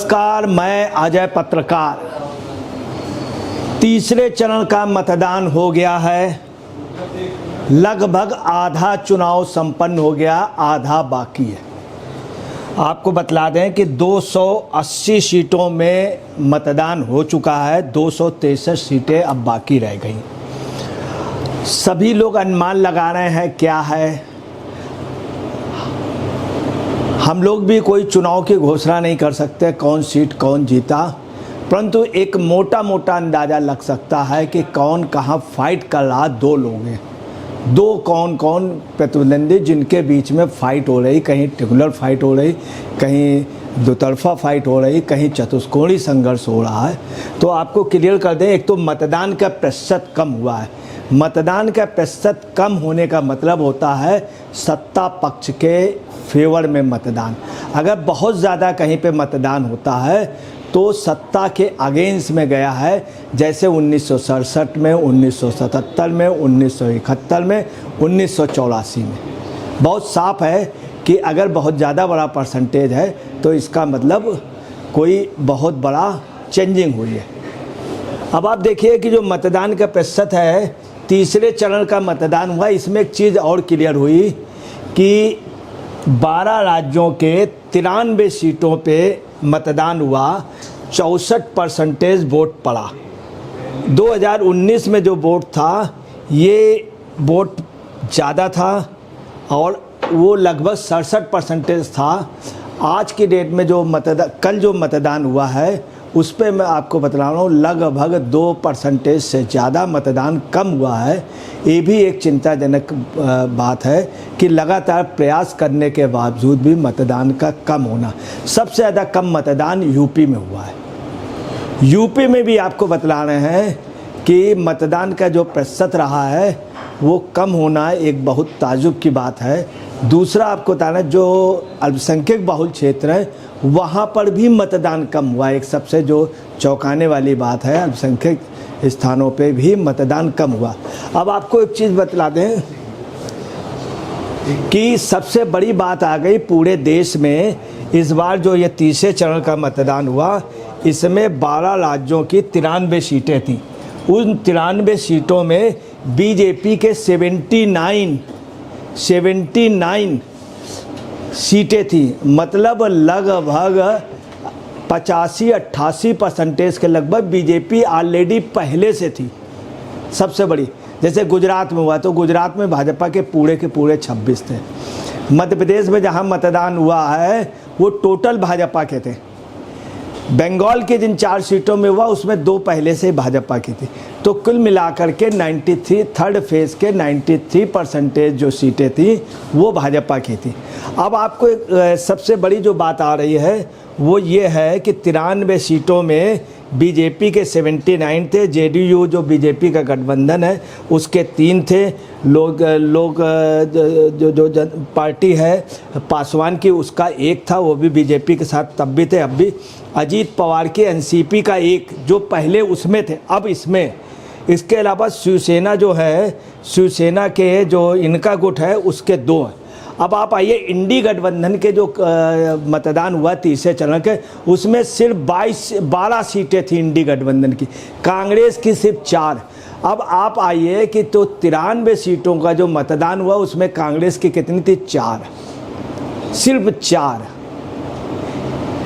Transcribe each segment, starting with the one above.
नमस्कार, मैं अजय पत्रकार। तीसरे चरण का मतदान हो गया है। लगभग आधा चुनाव संपन्न हो गया, आधा बाकी है। आपको बतला दें कि 280 सीटों में मतदान हो चुका है, 263 सीटें अब बाकी रह गई। सभी लोग अनुमान लगा रहे हैं क्या है। हम लोग भी कोई चुनाव की घोषणा नहीं कर सकते कौन सीट कौन जीता, परंतु एक मोटा मोटा अंदाज़ा लग सकता है कि कौन कहाँ फाइट कर रहा। दो लोग हैं, दो कौन कौन प्रतिद्वंदी जिनके बीच में फाइट हो रही, कहीं रेगुलर फाइट हो रही, कहीं दोतरफा फाइट हो रही, कहीं चतुष्कोणीय संघर्ष हो रहा है। तो आपको क्लियर कर दें, एक तो मतदान का प्रतिशत कम हुआ है। मतदान का प्रतिशत कम होने का मतलब होता है सत्ता पक्ष के फेवर में मतदान। अगर बहुत ज़्यादा कहीं पे मतदान होता है तो सत्ता के अगेंस्ट में गया है, जैसे 1967 में, 1977 में, 1971 में, 1984 में। बहुत साफ है कि अगर बहुत ज़्यादा बड़ा परसेंटेज है तो इसका मतलब कोई बहुत बड़ा चेंजिंग हुई है। अब आप देखिए कि जो मतदान का प्रतिशत है, तीसरे चरण का मतदान हुआ, इसमें एक चीज़ और क्लियर हुई कि 12 राज्यों के 93 सीटों पे मतदान हुआ, 64% वोट पड़ा। 2019 में जो वोट था ये वोट ज़्यादा था और वो लगभग 67% था। आज की डेट में जो कल जो मतदान हुआ है उस पर मैं आपको बता रहा हूँ लगभग 2% से ज़्यादा मतदान कम हुआ है। ये भी एक चिंताजनक बात है कि लगातार प्रयास करने के बावजूद भी मतदान का कम होना। सबसे ज़्यादा कम मतदान यूपी में हुआ है। यूपी में भी आपको बतला रहे हैं कि मतदान का जो प्रतिशत रहा है वो कम होना एक बहुत ताज्जुब की बात है। दूसरा आपको बताना, जो अल्पसंख्यक बहुल क्षेत्र है वहाँ पर भी मतदान कम हुआ। एक सबसे जो चौंकाने वाली बात है, अल्पसंख्यक स्थानों पे भी मतदान कम हुआ। अब आपको एक चीज़ बतला दें कि सबसे बड़ी बात आ गई पूरे देश में। इस बार जो ये तीसरे चरण का मतदान हुआ, इसमें 12 राज्यों की 93 सीटें थीं। उन 93 सीटों में बीजेपी के 79 सीटें थी। मतलब लगभग 85-88% के लगभग बीजेपी ऑलरेडी पहले से थी। सबसे बड़ी, जैसे गुजरात में हुआ तो गुजरात में भाजपा के पूरे 26 थे। मध्य प्रदेश में जहां मतदान हुआ है वो टोटल भाजपा के थे। बंगाल के जिन 4 सीटों में हुआ उसमें 2 पहले से भाजपा की थी। तो कुल मिलाकर के 93 थर्ड फेज़ के 93% जो सीटें थी वो भाजपा की थी। अब आपको एक सबसे बड़ी जो बात आ रही है वो ये है कि 93 सीटों में बीजेपी के 79 थे। जेडीयू जो बीजेपी का गठबंधन है उसके 3 थे। जो पार्टी है पासवान की उसका 1 था, वो भी बीजेपी के साथ तब भी थे अब भी। अजीत पवार के एनसीपी का 1 जो पहले उसमें थे अब इसमें। इसके अलावा शिवसेना जो है, शिवसेना के जो इनका गुट है उसके 2 हैं। अब आप आइए इंडी गठबंधन के जो मतदान हुआ तीसरे चरण के, उसमें सिर्फ 12 सीटें थी इंडी गठबंधन की, कांग्रेस की सिर्फ 4। अब आप आइए कि तो 93 सीटों का जो मतदान हुआ उसमें कांग्रेस की कितनी थी? 4, सिर्फ 4,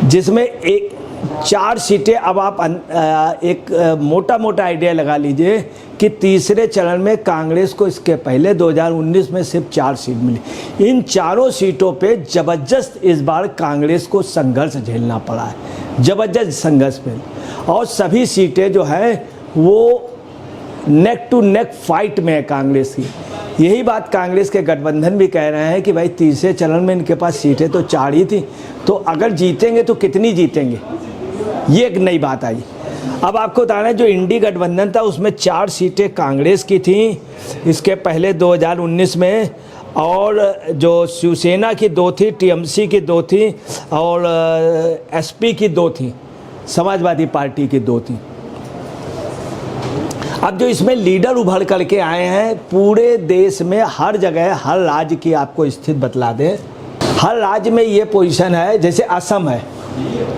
जिसमें 4 सीटें। अब आप एक मोटा मोटा आइडिया लगा लीजिए कि तीसरे चरण में कांग्रेस को इसके पहले 2019 में सिर्फ 4 सीट मिली। इन 4 सीटों पे ज़बरदस्त इस बार कांग्रेस को संघर्ष झेलना पड़ा है, ज़बरदस्त संघर्ष पे। और सभी सीटें जो है वो नेक टू नेक फाइट में है कांग्रेस की। यही बात कांग्रेस के गठबंधन भी कह रहे हैं कि भाई तीसरे चरण में इनके पास सीटें तो 4 ही थी, तो अगर जीतेंगे तो कितनी जीतेंगे, ये एक नई बात आई। अब आपको बताना है जो इंडी गठबंधन था उसमें 4 सीटें कांग्रेस की थीं इसके पहले 2019 में, और जो शिवसेना की 2 थी, टीएमसी की 2 थी और एसपी की 2 थी, समाजवादी पार्टी की 2 थी। अब जो इसमें लीडर उभर करके आए हैं पूरे देश में, हर जगह हर राज्य की आपको स्थिति बतला दें। हर राज्य में ये पोजीशन है। जैसे असम है,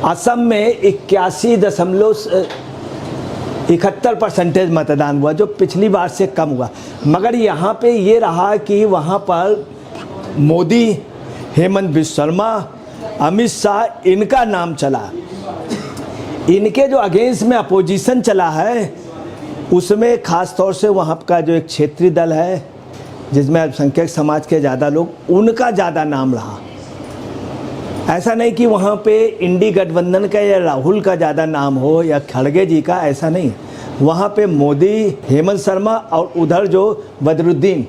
असम में 81.71% मतदान हुआ, जो पिछली बार से कम हुआ। मगर यहाँ पे ये रहा कि वहाँ पर मोदी, हेमंत बिस्वा शर्मा, अमित शाह, इनका नाम चला। इनके जो अगेंस्ट में अपोजिशन चला है, उसमें ख़ास तौर से वहाँ का जो एक क्षेत्रीय दल है जिसमें अल्पसंख्यक समाज के ज़्यादा लोग, उनका ज़्यादा नाम रहा। ऐसा नहीं कि वहाँ पे इंडी गठबंधन का या राहुल का ज़्यादा नाम हो या खड़गे जी का, ऐसा नहीं। वहाँ पे मोदी, हेमंत शर्मा और उधर जो बदरुद्दीन।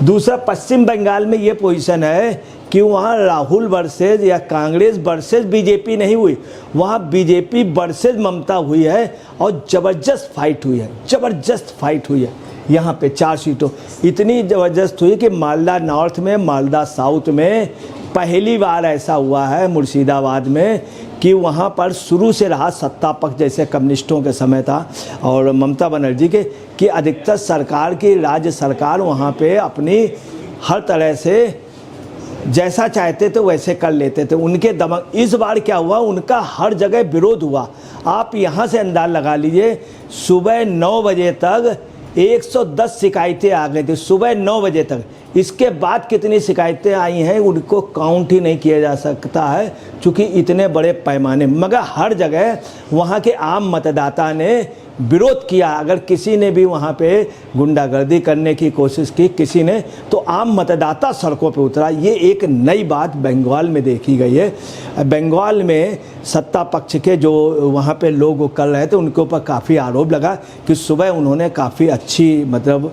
दूसरा, पश्चिम बंगाल में ये पोजीशन है कि वहाँ राहुल वर्सेज या कांग्रेस वर्सेज बीजेपी नहीं हुई, वहाँ बीजेपी वर्सेज ममता हुई है और ज़बरदस्त फाइट हुई है, ज़बरदस्त फाइट हुई है। यहाँ पे 4 सीटों इतनी ज़बरदस्त हुई कि मालदा नॉर्थ में, मालदा साउथ में पहली बार ऐसा हुआ है मुर्शिदाबाद में कि वहाँ पर शुरू से रहा सत्ता पक्ष, जैसे कम्युनिस्टों के समय था और ममता बनर्जी के, कि अधिकतर सरकार की, राज्य सरकार वहाँ पे अपनी हर तरह से जैसा चाहते थे वैसे कर लेते थे। उनके दमक, इस बार क्या हुआ, उनका हर जगह विरोध हुआ। आप यहाँ से अंदाज़ लगा लीजिए, सुबह 9 बजे तक 110 शिकायतें आ गई थी, सुबह 9 बजे तक। इसके बाद कितनी शिकायतें आई हैं उनको काउंट ही नहीं किया जा सकता है, क्योंकि इतने बड़े पैमाने। मगर हर जगह वहाँ के आम मतदाता ने विरोध किया। अगर किसी ने भी वहाँ पे गुंडागर्दी करने की कोशिश की किसी ने, तो आम मतदाता सड़कों पे उतरा। ये एक नई बात बंगाल में देखी गई है। बंगाल में सत्ता पक्ष के जो वहाँ पे लोग कर रहे थे, उनके ऊपर काफ़ी आरोप लगा कि सुबह उन्होंने काफ़ी अच्छी मतलब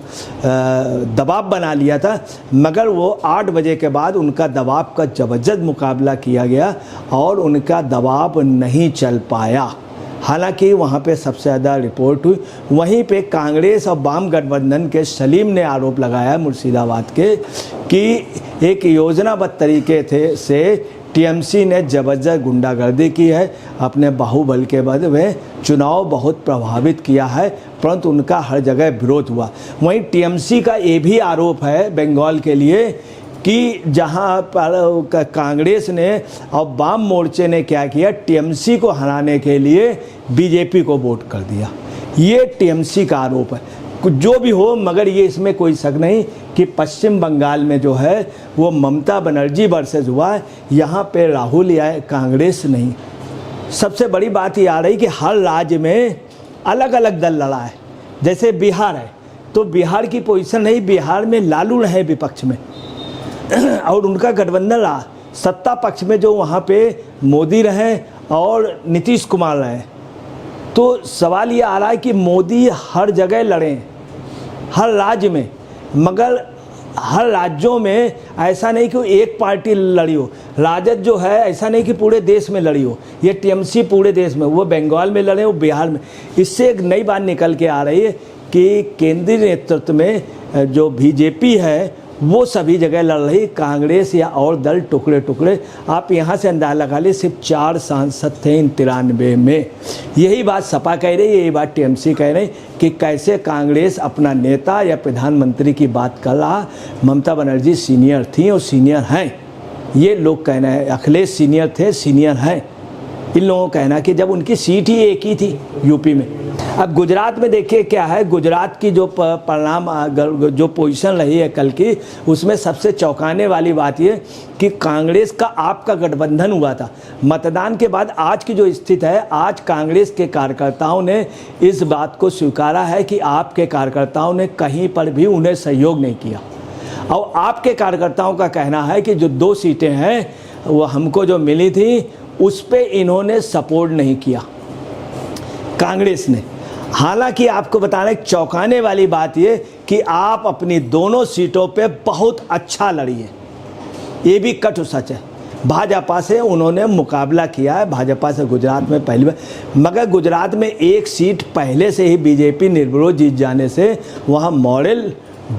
दबाव बना लिया था, मगर वो 8 बजे के बाद उनका दबाव का ज़बरदस्त मुकाबला किया गया और उनका दबाव नहीं चल पाया। हालांकि वहाँ पे सबसे ज़्यादा रिपोर्ट हुई। वहीं पे कांग्रेस और वाम गठबंधन के सलीम ने आरोप लगाया मुर्शिदाबाद के कि एक योजनाबद्ध तरीके से टीएमसी ने ज़बरदस्त गुंडागर्दी की है, अपने बाहुबल के बाद में चुनाव बहुत प्रभावित किया है, परंतु उनका हर जगह विरोध हुआ। वहीं टीएमसी का ये भी आरोप है बंगाल के लिए कि जहां पर कांग्रेस ने और वाम मोर्चे ने क्या किया, टीएमसी को हराने के लिए बीजेपी को वोट कर दिया। ये टीएमसी का आरोप है। जो भी हो, मगर ये इसमें कोई शक नहीं कि पश्चिम बंगाल में जो है वो ममता बनर्जी वर्सेस हुआ है, यहाँ पे राहुल या कांग्रेस नहीं। सबसे बड़ी बात ये आ रही कि हर राज्य में अलग अलग दल लड़ा है। जैसे बिहार है तो बिहार की पोजीशन नहीं, बिहार में लालू रहे विपक्ष में और उनका गठबंधन रहा। सत्ता पक्ष में जो वहाँ पे मोदी रहे और नीतीश कुमार रहे। तो सवाल ये आ रहा है कि मोदी हर जगह लड़े, हर राज्य में, मगर हर राज्यों में ऐसा नहीं कि एक पार्टी लड़ी हो। राजद जो है ऐसा नहीं कि पूरे देश में लड़ी हो, ये टीएमसी पूरे देश में, वो बंगाल में लड़े, वो बिहार में। इससे एक नई बात निकल के आ रही है कि केंद्रीय नेतृत्व में जो बीजेपी है वो सभी जगह लड़ रही, कांग्रेस या और दल टुकड़े टुकड़े। आप यहाँ से अंदाज़ा लगा लीजिए, सिर्फ 4 सांसद थे इन 93 में। यही बात सपा कह रही है, यही बात टीएमसी कह रही कि कैसे कांग्रेस अपना नेता या प्रधानमंत्री की बात कर रहा। ममता बनर्जी सीनियर थी और सीनियर हैं, ये लोग कहना है। अखिलेश सीनियर थे, सीनियर हैं। इन लोगों का कहना कि जब उनकी सीट ही एक ही थी यूपी में। अब गुजरात में देखिए क्या है, गुजरात की जो परिणाम जो पोजीशन रही है कल की, उसमें सबसे चौंकाने वाली बात ये कि कांग्रेस का आपका गठबंधन हुआ था। मतदान के बाद आज की जो स्थिति है, आज कांग्रेस के कार्यकर्ताओं ने इस बात को स्वीकारा है कि आपके कार्यकर्ताओं ने कहीं पर भी उन्हें सहयोग नहीं किया। और आपके कार्यकर्ताओं का कहना है कि जो 2 सीटें हैं वो हमको जो मिली थी उस पे इन्होंने सपोर्ट नहीं किया कांग्रेस ने। हालांकि आपको बताना एक चौंकाने वाली बात ये कि आप अपनी दोनों सीटों पे बहुत अच्छा लड़ी है, ये भी कटु सच है। भाजपा से उन्होंने मुकाबला किया है, भाजपा से गुजरात में पहली बार, मगर गुजरात में एक सीट पहले से ही बीजेपी निर्विरोध जीत जाने से वहाँ मॉडल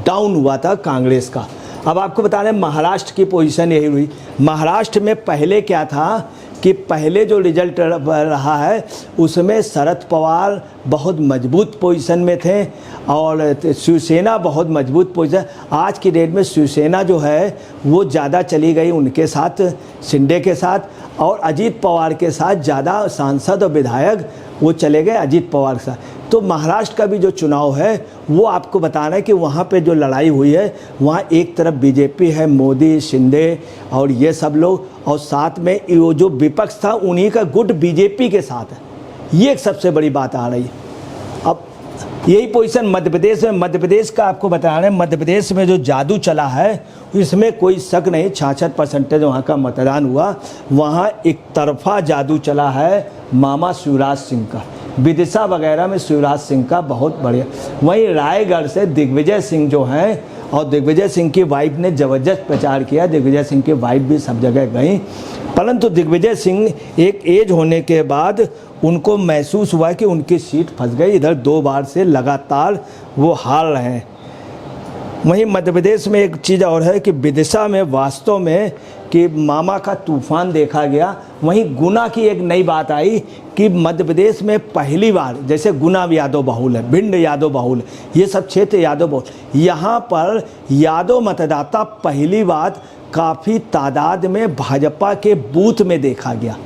डाउन हुआ था कांग्रेस का। अब आपको बता रहे महाराष्ट्र की पोजीशन यही हुई। महाराष्ट्र में पहले क्या था कि पहले जो रिजल्ट रहा है उसमें शरद पवार बहुत मजबूत पोजीशन में थे और शिवसेना बहुत मजबूत पोजीशन। आज की डेट में शिवसेना जो है वो ज़्यादा चली गई उनके साथ, शिंदे के साथ, और अजीत पवार के साथ ज़्यादा सांसद और विधायक वो चले गए अजीत पवार के साथ। तो महाराष्ट्र का भी जो चुनाव है वो आपको बताना है कि वहाँ पे जो लड़ाई हुई है वहाँ एक तरफ बीजेपी है, मोदी, शिंदे और ये सब लोग, और साथ में वो जो विपक्ष था उन्हीं का गुट बीजेपी के साथ है। ये एक सबसे बड़ी बात आ रही है। अब यही पोजीशन मध्य प्रदेश में, मध्य प्रदेश का आपको बताना है, मध्य प्रदेश में जो जादू चला है इसमें कोई शक नहीं। 66% वहाँ का मतदान हुआ, वहाँ एक तरफा जादू चला है मामा शिवराज सिंह का। विदिशा वगैरह में शिवराज सिंह का बहुत बढ़िया। वहीं रायगढ़ से दिग्विजय सिंह जो हैं, और दिग्विजय सिंह की वाइफ ने ज़बरदस्त प्रचार किया, दिग्विजय सिंह की वाइफ भी सब जगह गई, परंतु दिग्विजय सिंह एक एज होने के बाद उनको महसूस हुआ कि उनकी सीट फंस गई। इधर 2 बार से लगातार वो हार रहे हैं। वहीं मध्य प्रदेश में एक चीज़ और है कि विदिशा में वास्तव में कि मामा का तूफान देखा गया। वहीं गुना की एक नई बात आई कि मध्य प्रदेश में पहली बार, जैसे गुना यादव बहुल है, भिंड यादव बहुल है, ये सब क्षेत्र यादव बहुल, यहाँ पर यादव मतदाता पहली बार काफ़ी तादाद में भाजपा के बूथ में देखा गया,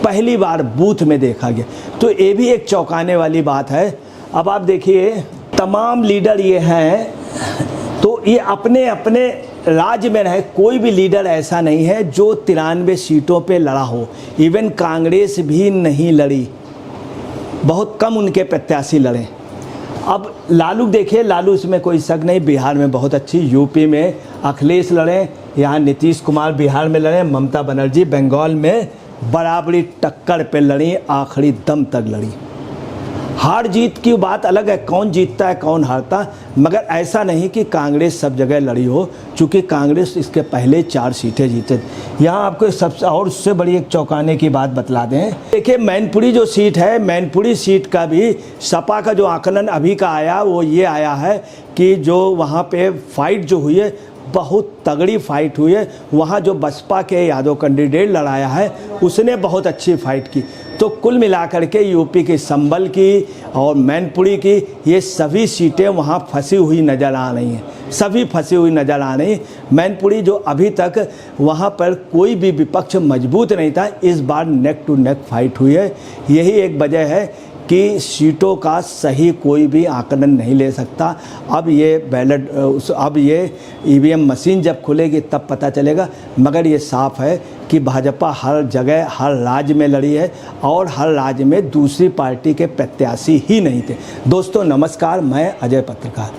पहली बार बूथ में देखा गया। तो ये भी एक चौंकाने वाली बात है। अब आप देखिए तमाम लीडर ये हैं तो ये अपने अपने राज्य में रहे, कोई भी लीडर ऐसा नहीं है जो 93 सीटों पे लड़ा हो। इवन कांग्रेस भी नहीं लड़ी, बहुत कम उनके प्रत्याशी लड़े। अब लालू देखिए, लालू इसमें कोई शक नहीं, बिहार में बहुत अच्छी, यूपी में अखिलेश लड़े, यहाँ नीतीश कुमार बिहार में लड़े, ममता बनर्जी बंगाल में बराबरी टक्कर पे लड़ी, आखिरी दम तक लड़ी। हार जीत की बात अलग है, कौन जीतता है कौन हारता, मगर ऐसा नहीं कि कांग्रेस सब जगह लड़ी हो, चूँकि कांग्रेस इसके पहले 4 सीटें जीते। यहाँ आपको सबसे और उससे बड़ी एक चौंकाने की बात बतला दें। देखिए मैनपुरी जो सीट है, मैनपुरी सीट का भी सपा का जो आकलन अभी का आया वो ये आया है कि जो वहाँ पे फाइट जो हुई है बहुत तगड़ी फाइट हुई है। वहाँ जो बसपा के यादव कैंडिडेट लड़ाया है उसने बहुत अच्छी फाइट की। तो कुल मिलाकर के यूपी की संभल की और मैनपुरी की ये सभी सीटें वहाँ फंसी हुई नज़र आ रही हैं, सभी फंसी हुई नज़र आ रही। मैनपुरी जो अभी तक वहाँ पर कोई भी विपक्ष मजबूत नहीं था, इस बार नेक टू नेक फाइट हुई है। यही एक वजह है कि सीटों का सही कोई भी आकलन नहीं ले सकता। अब ये बैलेट, अब ये ईवीएम मशीन जब खुलेगी तब पता चलेगा, मगर ये साफ है कि भाजपा हर जगह हर राज्य में लड़ी है और हर राज्य में दूसरी पार्टी के प्रत्याशी ही नहीं थे। दोस्तों नमस्कार, मैं अजय पत्रकार।